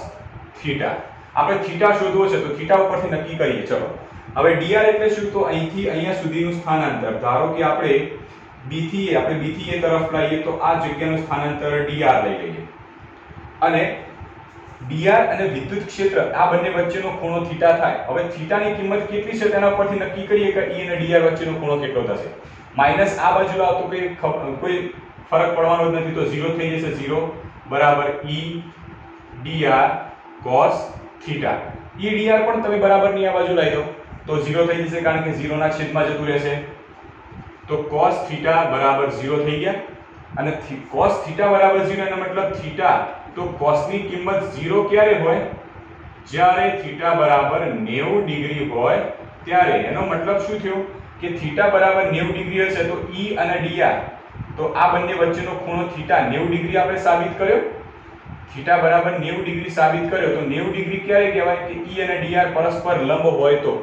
થીટા। આપણે થીટા શોધવો છે તો થીટા ઉપરથી નક્કી કરીએ। ચલો હવે dr એટલે શું, તો અહીંથી અહીંયા સુધીનું સ્થાનાંતર, ધારો કે આપણે B થી A તરફ લઈએ તો આ જગ્યાનું સ્થાનાંતર dr લઈ લઈએ, અને dr અને વિદ્યુત ક્ષેત્ર આ બંને વચ્ચેનો ખૂણો થીટા થાય। હવે થીટાની કિંમત કેટલી છે તેના પરથી નક્કી કરીએ કે E અને dr વચ્ચેનો ખૂણો કેટલો થશે। માઈનસ આ બાજુ લાવો તો કોઈ ફરક પડવાનો જ નથી, તો 0 થઈ જશે, 0 બરાબર E dr cos theta. E dr પણ તમે બરાબરની આ બાજુ લઈ દો તો 0 થઈ જશે, કારણ કે 0 ના છેદમાં જતું રહેશે, તો cos થીટા બરાબર 0 થઈ ગયા। અને cos થીટા બરાબર 0 એનો મતલબ થીટા, તો cos ની કિંમત 0 ક્યારે હોય, જ્યારે થીટા બરાબર 90 ડિગ્રી હોય ત્યારે। એનો મતલબ શું થયો કે થીટા બરાબર 90 ડિગ્રી હશે તો E અને dr, તો આ બંને વચ્ચેનો ખૂણો થીટા 90 ડિગ્રી આપણે સાબિત કર્યો, થીટા બરાબર 90 ડિગ્રી સાબિત કર્યો, તો 90 ડિગ્રી ક્યારે કહેવાય કે E અને dr પરસ્પર લંબ હોય તો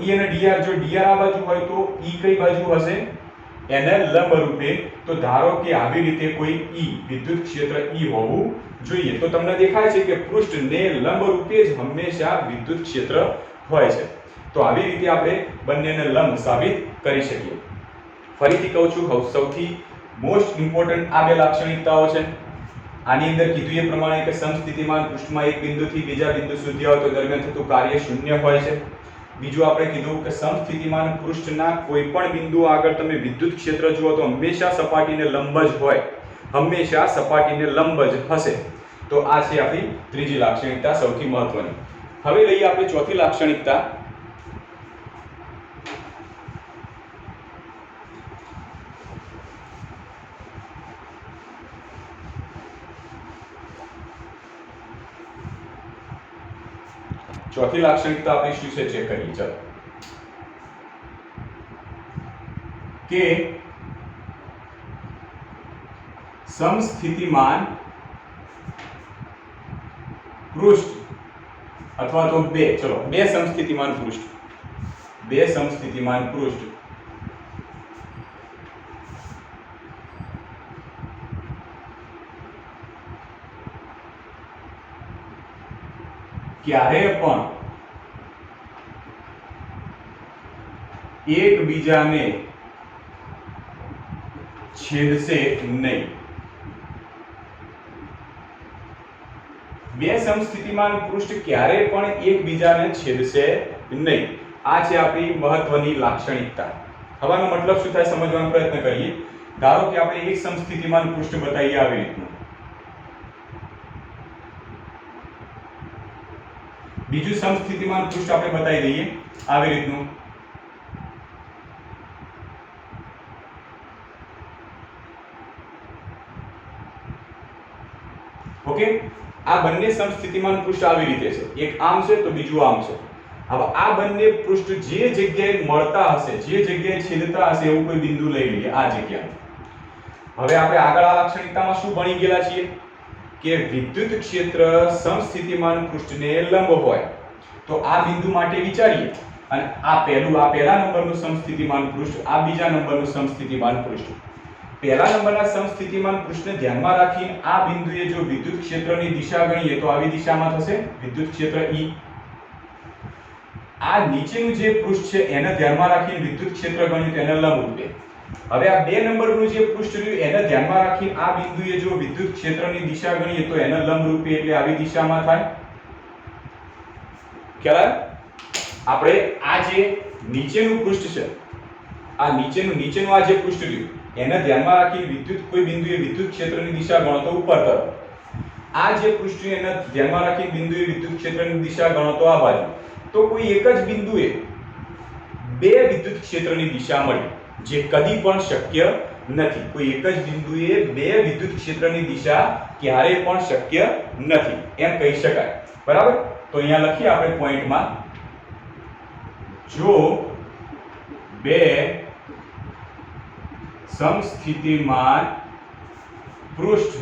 E અને dr, જો dr આ બાજુ હોય તો E કઈ બાજુ હશે, એને લંબ રૂપે। તો ધારો કે આવી રીતે કોઈ E વિદ્યુત ક્ષેત્ર E હોવું જોઈએ, તો તમને દેખાય છે કે પૃષ્ઠને લંબ રૂપે જ હંમેશા વિદ્યુત ક્ષેત્ર હોય છે। તો આવી રીતે આપણે બંનેને લંબ સાબિત કરી શકીએ। ફરીથી કહું છું, સૌથી મોસ્ટ ઇમ્પોર્ટન્ટ આ બે લાક્ષણિકતાઓ છે। આની અંદર કીધું એ પ્રમાણે કે સમસ્થિતિમાન પૃષ્ઠમાં એક બિંદુથી બીજા બિંદુ સુધી આવે તો દરમિયાન થતું કાર્ય શૂન્ય હોય છે। બીજું આપણે કીધું કે સમસ્થિતિમાન પૃષ્ઠના કોઈ પણ બિંદુ આગળ તમે વિદ્યુત ક્ષેત્ર જુઓ તો હંમેશા સપાટીને લંબ જ હોય, હંમેશા સપાટીને લંબ જ હશે। તો આ છે આપણી ત્રીજી લાક્ષણિકતા, સૌથી મહત્વની। હવે લઈએ આપણે ચોથી લાક્ષણિકતા ચોથી લાક્ષણિકતા આપણી શું છે ચેક કરીએ. ચાલો કે સમસ્થિતિમાન પૃષ્ઠ અથવા તો બે સમસ્થિતિમાન પૃષ્ઠ ક્યારે પણ એકબીજાને છેદશે નહીં. બે સમસ્થિતિમાન પૃષ્ઠ ક્યારે પણ એકબીજાને છેદશે નહીં. આ છે આપણી મહત્વની લાક્ષણિકતા. હવાનો મતલબ શું થાય સમજવાનો પ્રયત્ન કરીએ. ધારો કે આપણે એક સમસ્થિતિમાન પૃષ્ઠ બતાવીએ આવી રીતનું, બીજું સમસ્થિતિમાન પૃષ્ઠ આપણે બતાવી દઈએ આવી રીતનું. ઓકે, આ બંને સમસ્થિતિમાન પૃષ્ઠ આવી રીતે છે. એક આમ છે તો બીજું આમ છે. હવે આ બંને પૃષ્ઠ જે જગ્યાએ મળતા હશે, જે જગ્યાએ છેદતા હશે એવું કોઈ બિંદુ લઈ લઈએ આ જગ્યાએ. હવે આપણે આગળ આ લાક્ષણિકતામાં શું ભણી ગયેલા છીએ કે વિદ્યુત ક્ષેત્ર સમસ્થિતિમાન પૃષ્ઠને લંબ હોય તો આ બિંદુ માટે વિચારીએ અને આ પહેલા નંબરનું સમસ્થિતિમાન પૃષ્ઠ, આ બીજા નંબરનું સમસ્થિતિમાન પૃષ્ઠ. પહેલા નંબરના સમસ્થિતિમાન પૃષ્ઠને ધ્યાનમાં રાખીને આ બિંદુએ જો વિદ્યુત ક્ષેત્રની દિશા ગણીએ તો આવી દિશામાં થશે વિદ્યુત ક્ષેત્ર E. આ નીચેનું જે પૃષ્ઠ છે એને ધ્યાનમાં રાખીને વિદ્યુત ક્ષેત્ર ગણ્યું તો એને લંબ રૂપે. હવે આ બે નંબરનું જે પૃષ્ઠ રહ્યું એને ધ્યાનમાં રાખીને આ બિંદુએ જો વિદ્યુત ક્ષેત્રની દિશા ગણીએ તો એને લંબ રૂપે એટલે આવી દિશામાં થાય. ખ્યાલ? આપણે આ જે નીચેનું પૃષ્ઠ છે, આ નીચેનું આ જે પૃષ્ઠ રહ્યું એને ધ્યાનમાં રાખી કોઈ બિંદુએ વિદ્યુત ક્ષેત્રની દિશા ગણો તો ઉપર તરફ. આ જે પૃષ્ઠ એને ધ્યાનમાં રાખી બિંદુએ વિદ્યુત ક્ષેત્રની દિશા ગણો તો આ બાજુ. તો કોઈ એક જ બિંદુએ બે વિદ્યુત ક્ષેત્રની દિશા મળી જે કદી પણ શક્ય નથી. કોઈ એક જ બિંદુએ બે વિદ્યુત ક્ષેત્રની દિશા ક્યારેય પણ શક્ય નથી એમ કહી શકાય. બરાબર? તો અહીંયા લખીએ આપણે પોઈન્ટમાં, જો બે સમસ્થિતિમાન પૃષ્ઠ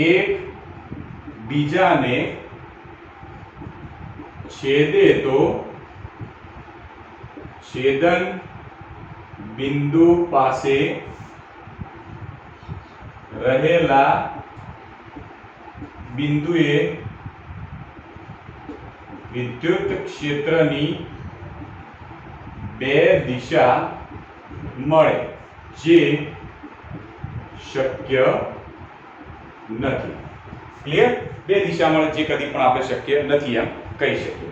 એક બીજાને છેદે તો છેદન બિંદુ પાસે રહેલા બિંદુએ વિદ્યુત ક્ષેત્રની બે દિશા મળે જે શક્ય નથી. ક્લિયર? બે દિશા મળે જે કદી પણ આપણે શક્ય નથી એમ કહી શકીએ.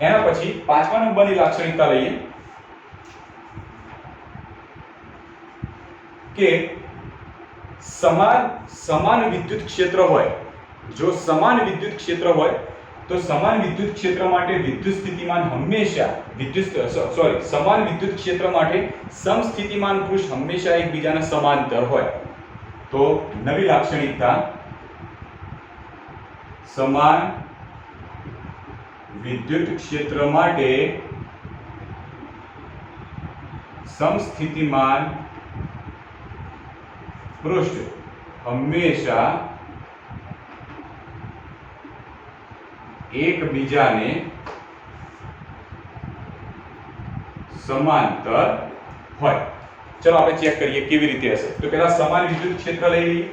એના પછી પાંચમા નંબરની લાક્ષણિકતા લઈએ કે સમાન વિદ્યુત ક્ષેત્ર હોય. જો સમાન વિદ્યુત ક્ષેત્ર હોય તો સમાન વિદ્યુત ક્ષેત્ર માટે વિદ્યુત સ્થિતિમાન હંમેશા સમાન વિદ્યુત ક્ષેત્ર માટે સમસ્થિતિમાન પૃષ્ઠ હંમેશા એકબીજાના સમાંતર હોય. તો નવી લાક્ષણિકતા સમાન વિદ્યુત ક્ષેત્ર માટે સમસ્થિતિમાન પૃષ્ઠ હંમેશા એકબીજાને સમાંતર હોય. ચલો આપણે ચેક કરીએ કેવી રીતે હશે. તો પહેલા સમાન વિદ્યુત ક્ષેત્ર લઈ લઈએ.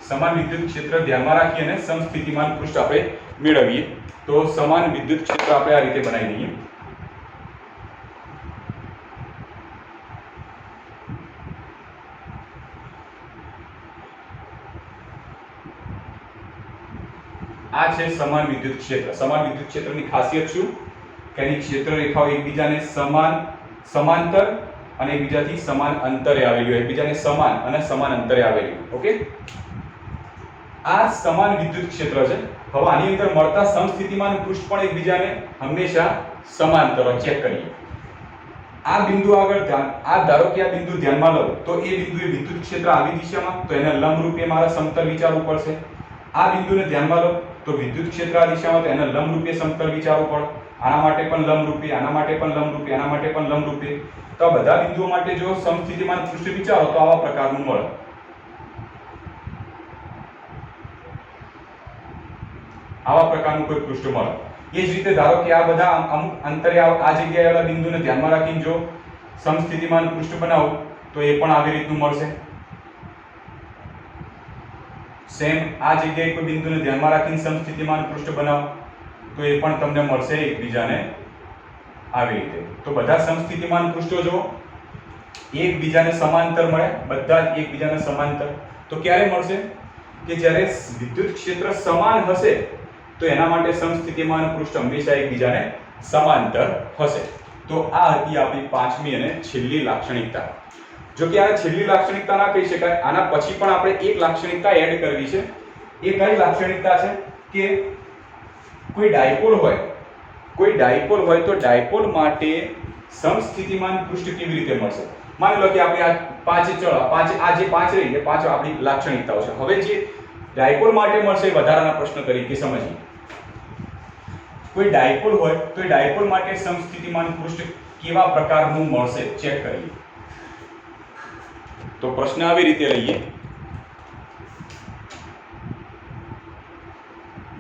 સમાન વિદ્યુત ક્ષેત્ર ધ્યાનમાં રાખી અને સમસ્થિતિમાન પૃષ્ઠ આપણે મેળવીએ. તો સમાન વિદ્યુત ક્ષેત્ર આપણે આ રીતે બનાવી દઈએ. આ છે સમાન વિદ્યુત ક્ષેત્ર. સમાન વિદ્યુત ક્ષેત્રની ખાસિયત શું? કે એની ક્ષેત્ર રેખાઓ એકબીજાને સમાંતર અને એકબીજાથી સમાન અંતરે આવેલી હોય, એકબીજાને સમાન અને સમાન અંતરે આવેલી. ઓકે, આ સમાન વિદ્યુત ક્ષેત્ર છે. હવે આની અંદર મળતા સમસ્થિતિમાન પૃષ્ઠ પણ એકબીજાને હંમેશા સમાંતર હોય. ચેક કરીએ. આ બિંદુ આગળ ધારો કે આ બિંદુ ધ્યાનમાં લો તો એ બિંદુએ વિદ્યુત ક્ષેત્ર આવી દિશામાં, તો એને લંબ રૂપે મારા સમતલ વિચારવું પડશે. આ બિંદુને ધ્યાનમાં લો તો વિદ્યુત ક્ષેત્ર આ દિશામાં, તો એને લંબરૂપે સમતલ વિચારવું પડે. આના માટે પણ લંબરૂપે, આના માટે પણ લંબરૂપે, આના માટે પણ લંબરૂપે. તો આ બધા બિંદુઓ માટે જો સમસ્થિતિમાન પૃષ્ઠ વિચારો તો આવા પ્રકારનું મળે. આવા પ્રકારનું કોઈ પૃષ્ઠ મળે. એ જ રીતે ધારો કે આ બધા અમુક અંતરે આ જગ્યાએ આવેલા બિંદુને ધ્યાનમાં રાખીને જો સમસ્થિતિમાન પૃષ્ઠ બનાવો તો એ પણ આવી રીતનું મળશે. સેમ આ જગ્યાએ કોઈ બિંદુને ધ્યાનમાં રાખીને સમસ્થિતિમાન પૃષ્ઠ બનાવો તો એ પણ તમને મળશે એકબીજાને આવી રીતે. તો બધા સમસ્થિતિમાન પૃષ્ઠો જો એકબીજાને સમાંતર મળે, બધા જ એકબીજાને સમાંતર. તો ક્યારે મળશે? કે જ્યારે વિદ્યુત ક્ષેત્ર સમાન હશે તો એના માટે સમસ્થિતિમાન પૃષ્ઠ હંમેશા એકબીજાને સમાંતર હશે. તો આ હતી આપણી પાંચમી અને છેલ્લી લાક્ષણિકતા. જો કે આ છેલ્લી લાક્ષણિકતા ના કહી શકાય, આના પછી પણ આપણે એક લાક્ષણિકતા એડ કરવી છે. એ કઈ લાક્ષણિકતા છે? કે કોઈ ડાયપોલ હોય, તો ડાયપોલ માટે સમસ્થિતિમાન પૃષ્ઠ કેવી રીતે મળશે? માની લો કે આપણે આ પાંચ જે પાંચ રહી એ પાંચ આપણી લાક્ષણિકતાઓ છે. હવે જે ડાયપોલ માટે મળશે એ વધારાના પ્રશ્ન તરીકે સમજીએ. કોઈ ડાયપોલ હોય તો એ ડાયપોલ માટે સમસ્થિતિમાન પૃષ્ઠ કેવા પ્રકારનું મળશે ચેક કરીએ. તો પ્રશ્ન આવી રીતે લઈએ.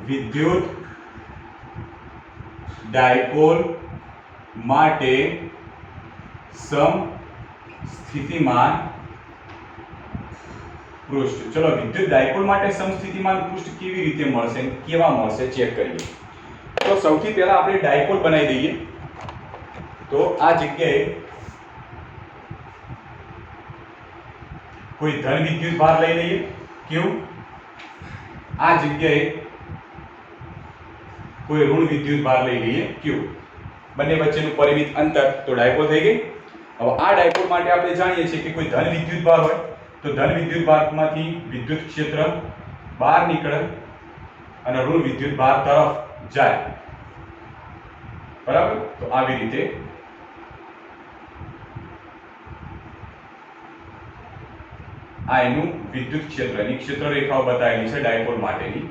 વિદ્યુત ડાયપોલ માટે સમસ્થિતિમાન પૃષ્ઠ. ચલો વિદ્યુત ડાયપોલ માટે સમસ્થિતિમાન પૃષ્ઠ કેવી રીતે મળશે, કેવા મળશે ચેક કરીએ. તો સૌથી પહેલા આપણે ડાયપોલ બનાવી દઈએ. તો આ જગ્યાએ કોઈ ધન વિદ્યુત ભાર લઈ લઈએ. કેવું? આ જગ્યાએ કોઈ ઋણ વિદ્યુત ભાર લઈ લઈએ. કેવું? બંને વચ્ચેનું પરિમિત અંતર, તો ડાયપોલ થઈ ગઈ. હવે આ ડાયપોલ માટે આપણે જાણીએ છીએ કે કોઈ ધન વિદ્યુત ભાર હોય તો ધન વિદ્યુત ભારમાંથી વિદ્યુત ક્ષેત્ર બહાર નીકળે અને ઋણ વિદ્યુત ભાર તરફ જાય. બરાબર? તો આવી રીતે આ એનું વિદ્યુત ક્ષેત્રની ક્ષેત્ર રેખાઓ બતાવેલી છે ડાયપોલ માટેની.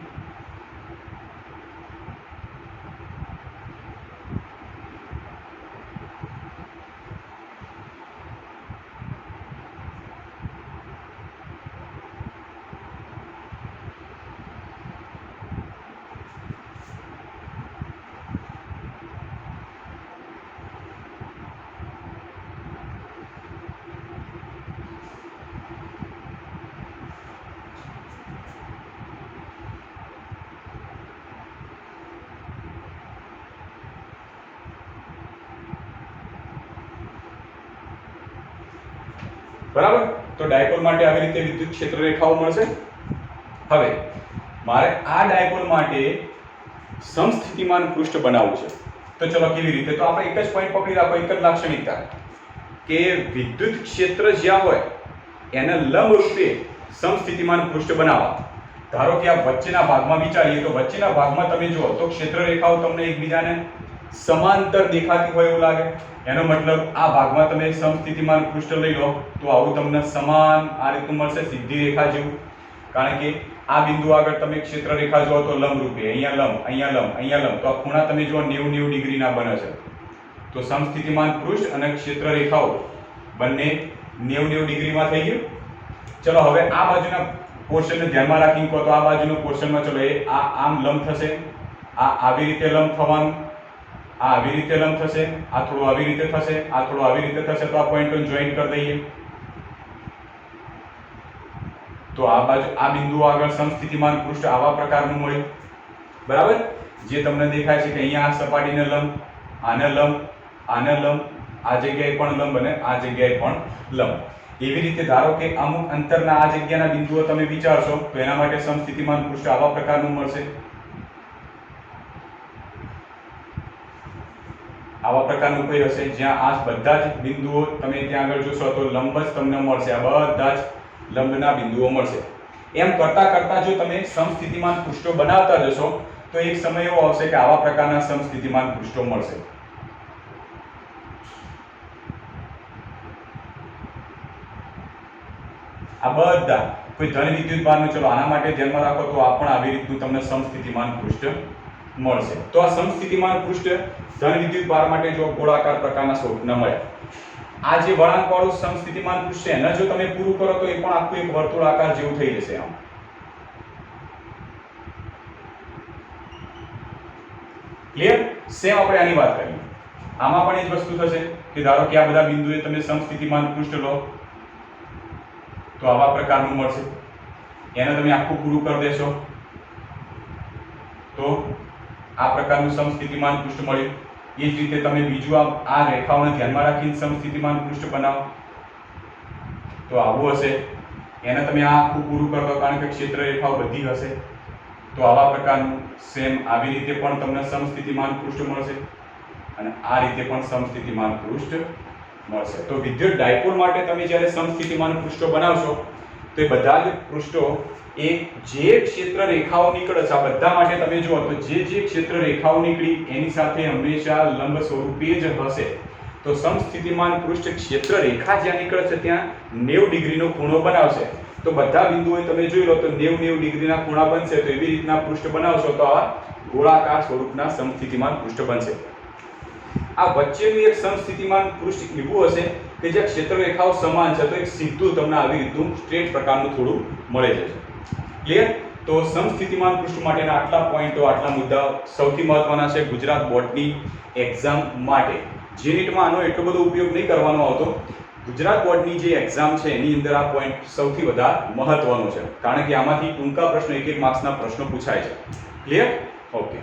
બરાબર? તો ડાયપોલ માટે આવી રીતે વિદ્યુત ક્ષેત્ર રેખાઓ મળશે. હવે મારે આ ડાયપોલ માટે સમસ્થિતિમાન પૃષ્ઠ બનાવવું છે. તો ચલો કેવી રીતે? તો આપણે એક જ પોઈન્ટ પકડી રાખો, એક જ લાક્ષણિકતા કે વિદ્યુત ક્ષેત્ર જ્યાં હોય એને લંબ રૂપે સમસ્થિતિમાન પૃષ્ઠ બનાવવા. ધારો કે આ વચ્ચેના ભાગમાં વિચારીએ તો વચ્ચેના ભાગમાં તમે જુઓ તો ક્ષેત્ર રેખાઓ તમને એકબીજાને સમાંતર દેખાતી હોય એવું લાગે. એનો મતલબ આ ભાગમાં તમે સમસ્થિતિમાન પૃષ્ઠ લઈ લો તો આવું તમને સમાન આ રીતનું મળશે, સીધી રેખા જેવું. કારણ કે આ બિંદુ આગળ તમે ક્ષેત્ર રેખા જુઓ તો લંબ રૂપે, અહીંયા લંબ, અહીંયા લંબ, અહીંયા લંબ, તો આ ખૂણા તમે જુઓ 90 ડિગ્રીના બને છે. તો સમસ્થિતિમાન પૃષ્ઠ અને ક્ષેત્ર રેખાઓ બંને 90 ડિગ્રીમાં થઈ ગયું. ચલો હવે આ બાજુના પોર્શનને ધ્યાનમાં રાખીને કહો તો આ બાજુનો પોર્શનમાં ચલો એ આમ લંબ થશે, આ આવી રીતે લંબ થવાનું, આ આવી રીતે લંબ થશે, આ થોડું આવી રીતે થશે, આ થોડું આવી રીતે થશે. તો આ પોઈન્ટને જોઈન્ટ કરી દઈએ. તો આ બાજુ આ બિંદુ આગળ સમસ્થિતિમાન પૃષ્ઠ આવા પ્રકારનું મળ્યું. બરાબર? જે તમને દેખાય છે કે અહીંયા આ સપાટીને લંબ, આને લંબ, આને લંબ, આ જગ્યાએ પણ લંબ અને આ જગ્યાએ પણ લંબ. એવી રીતે ધારો કે અમુક અંતરના આ જગ્યાના બિંદુઓ તમે વિચારશો તો એના માટે સમસ્થિતિમાન પૃષ્ઠ આવા પ્રકારનું મળશે. આવા પ્રકારનું કોઈ હશે જ્યાં આ બધા જ બિંદુઓ તમે ત્યાં આગળ જોશો તો લંબ જ તમને મળશે. આ બધા જ લંબના બિંદુઓ મળશે. એમ કરતા કરતા જો તમે સમસ્થિતિમાન પૃષ્ઠો બનાવતા જશો તો એક સમય એવો આવશે કે આવા પ્રકારના સમસ્થિતિમાન પૃષ્ઠો મળશે. આ બધા કોઈ ધન વિદ્યુત ભારનું, ચલો આના માટે ધ્યાનમાં રાખો તો આ પણ આવી રીતનું તમને સમસ્થિતિમાન પૃષ્ઠ મળશે. તો આ સમસ્થિતિમાન પૃષ્ઠ ધન વિદ્યુત ભાર માટે જો ગોળાકાર પ્રકારના સ્વરૂપના મળે. આ જે વળાંકવાળું સમસ્થિતિમાન પૃષ્ઠ છે એને જો તમે પૂરું કરો તો એ પણ આખું એક વર્તુળાકાર જેવું થઈ જશે. આમ ક્લિયર? સેમ આપણે આની વાત કરીએ. આમાં પણ એ જ વસ્તુ થશે કે ધારો કે આ બધા બિંદુએ તમે સમસ્થિતિમાન પૃષ્ઠ લો તો આવા પ્રકારનું મળશે. એને તમે આખું પૂરું કરી દેશો તો આ પ્રકારનું સમસ્થિતિમાન પૃષ્ઠ મળ્યું. એ જ રીતે તમે બીજું આ રેખાઓને ધ્યાનમાં રાખીને સમસ્થિતિમાન પૃષ્ઠ બનાવો તો આવું હશે. એને તમે આ આખું પૂરું કરી દો કારણ કે ક્ષેત્ર રેખાઓ બધી હશે તો આવા પ્રકારનું સેમ આવી રીતે પણ તમને સમસ્થિતિમાન પૃષ્ઠ મળશે અને આ રીતે પણ સમસ્થિતિમાન પૃષ્ઠ મળશે. તો વિદ્યુત ડાયપોલ માટે તમે જ્યારે સમસ્થિતિમાન પૃષ્ઠો બનાવશો તો એ બધા જ પૃષ્ઠો એ જે ક્ષેત્ર રેખાઓ નીકળે છે આ બધા માટે તમે જુઓ તો જે ક્ષેત્ર રેખાઓ નીકળી એની સાથે હંમેશા લંબ સ્વરૂપે જ હશે. તો સમસ્થિતિમાન પૃષ્ઠ ક્ષેત્ર રેખા જ્યાં નીકળે છે ત્યાં 90 ડિગ્રીનો ખૂણો બનાવશે. તો બધા બિંદુઓએ તમે જોઈ લો તો 90 ડિગ્રીના ખૂણા બનશે. તો એવી રીતના પૃષ્ઠ બનાવશો તો આ ગોળાકાર સ્વરૂપના સમસ્થિતિમાન પૃષ્ઠ બનશે. આ વચ્ચેનું એક સમસ્થિતિમાન પૃષ્ઠ એવું હશે કે જે ક્ષેત્ર રેખાઓ સમાન છે તો એક સીધું તમને આવી રીતનું સ્ટ્રેટ પ્રકારનું થોડું મળી જશે. ક્લિયર? તો સમસ્થિતિમાન પૃષ્ઠ માટેના આટલા પોઈન્ટો, આટલા મુદ્દાઓ સૌથી મહત્વના છે ગુજરાત બોર્ડની એક્ઝામ માટે. જીનીટમાં આનો એટલો બધો ઉપયોગ નહીં કરવાનો આવતો. ગુજરાત બોર્ડની જે એક્ઝામ છે એની અંદર આ પોઈન્ટ સૌથી વધારે મહત્વનો છે કારણ કે આમાંથી ટૂંકા પ્રશ્નો 1-1 માર્ક્સના પ્રશ્નો પૂછાય છે. ક્લિયર? ઓકે.